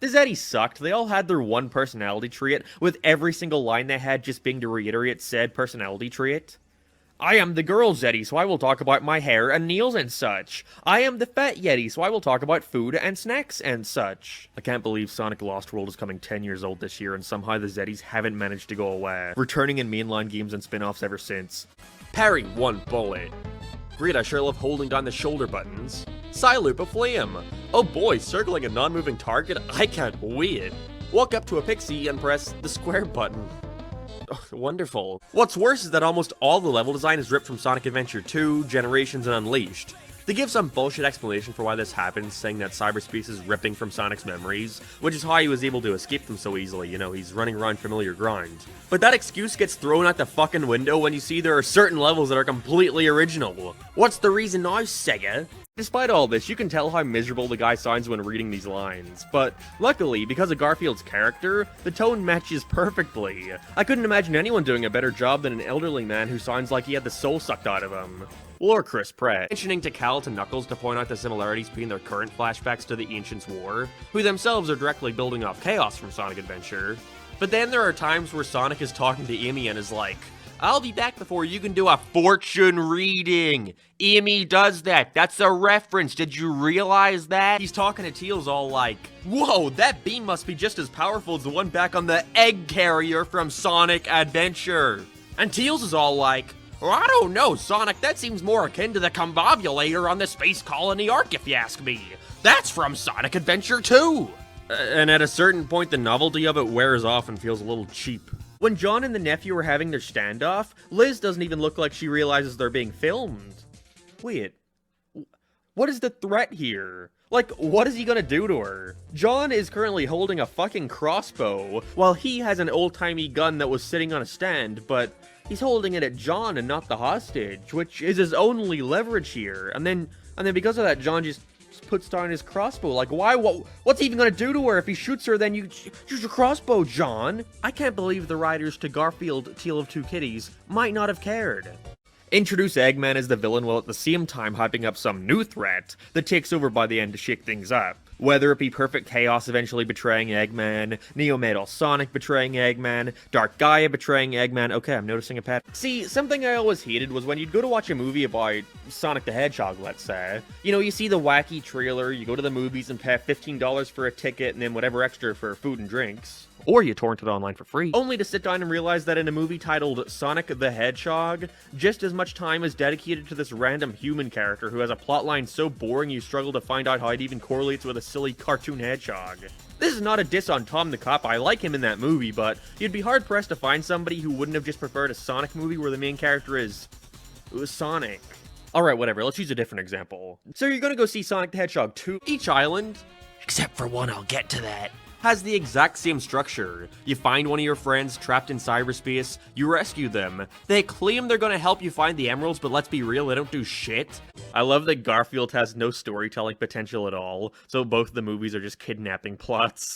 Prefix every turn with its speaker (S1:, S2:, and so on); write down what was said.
S1: The Zeddies sucked. They all had their one personality trait, with every single line they had just being to reiterate said personality trait. I am the girl Zeddy, so I will talk about my hair and nails and such. I am the fat Yeti, so I will talk about food and snacks and such. I can't believe Sonic Lost World is coming 10 years old this year, and somehow the Zeddies haven't managed to go away, returning in mainline games and spin-offs ever since. Parry one bullet. Great, I sure love holding down the shoulder buttons. Psyloop a flame. Oh boy, circling a non-moving target? I can't wait. Walk up to a pixie and press the square button. Oh, wonderful. What's worse is that almost all the level design is ripped from Sonic Adventure 2, Generations, and Unleashed. They give some bullshit explanation for why this happens, saying that cyberspace is ripping from Sonic's memories, which is how he was able to escape them so easily, you know, he's running around familiar ground. But that excuse gets thrown out the fucking window when you see there are certain levels that are completely original. What's the reason now, Sega? Despite all this, you can tell how miserable the guy sounds when reading these lines, but luckily, because of Garfield's character, the tone matches perfectly. I couldn't imagine anyone doing a better job than an elderly man who sounds like he had the soul sucked out of him. Or Chris Pratt, mentioning to Cal to Knuckles to point out the similarities between their current flashbacks to the Ancients' War, who themselves are directly building off Chaos from Sonic Adventure. But then there are times where Sonic is talking to Amy and is like, I'll be back before you can do a fortune reading. Amy does that. That's a reference. Did you realize that? He's talking to Tails all like, whoa, that beam must be just as powerful as the one back on the egg carrier from Sonic Adventure. And Tails is all like, well, I don't know, Sonic, that seems more akin to the combobulator on the Space Colony Arc, if you ask me. That's from Sonic Adventure 2. And at a certain point, the novelty of it wears off and feels a little cheap. When John and the nephew are having their standoff, Liz doesn't even look like she realizes they're being filmed. Wait, what is the threat here? Like, what is he gonna do to her? John is currently holding a fucking crossbow, while he has an old-timey gun that was sitting on a stand, but he's holding it at John and not the hostage, which is his only leverage here. And then because of that, John just puts down his crossbow. Like, why? What's he even gonna do to her? If he shoots her, then you use your crossbow, John. I can't believe the writers to Garfield, Tale of Two Kitties might not have cared. Introduce Eggman as the villain while at the same time hyping up some new threat that takes over by the end to shake things up. Whether it be Perfect Chaos eventually betraying Eggman, Neo-Metal Sonic betraying Eggman, Dark Gaia betraying Eggman. Okay, I'm noticing a pattern. See, something I always hated was when you'd go to watch a movie about Sonic the Hedgehog, let's say. You know, you see the wacky trailer, you go to the movies and pay $15 for a ticket and then whatever extra for food and drinks. Or you torrent it online for free. Only to sit down and realize that in a movie titled Sonic the Hedgehog, just as much time is dedicated to this random human character who has a plotline so boring you struggle to find out how it even correlates with a silly cartoon hedgehog. This is not a diss on Tom the Cop, I like him in that movie, but you'd be hard-pressed to find somebody who wouldn't have just preferred a Sonic movie where the main character is Sonic. Alright, whatever, let's use a different example. So you're gonna go see Sonic the Hedgehog 2. Each island, except for one, I'll get to that, has the exact same structure. You find one of your friends trapped in cyberspace, you rescue them. They claim they're gonna help you find the emeralds, but let's be real, they don't do shit. I love that Garfield has no storytelling potential at all, so both the movies are just kidnapping plots.